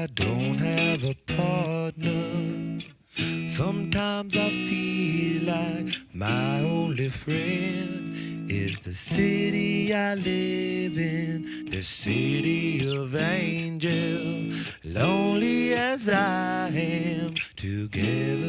I don't have a partner. Sometimes I feel like my only friend is the city I live in, the city of angels. Lonely as I am, together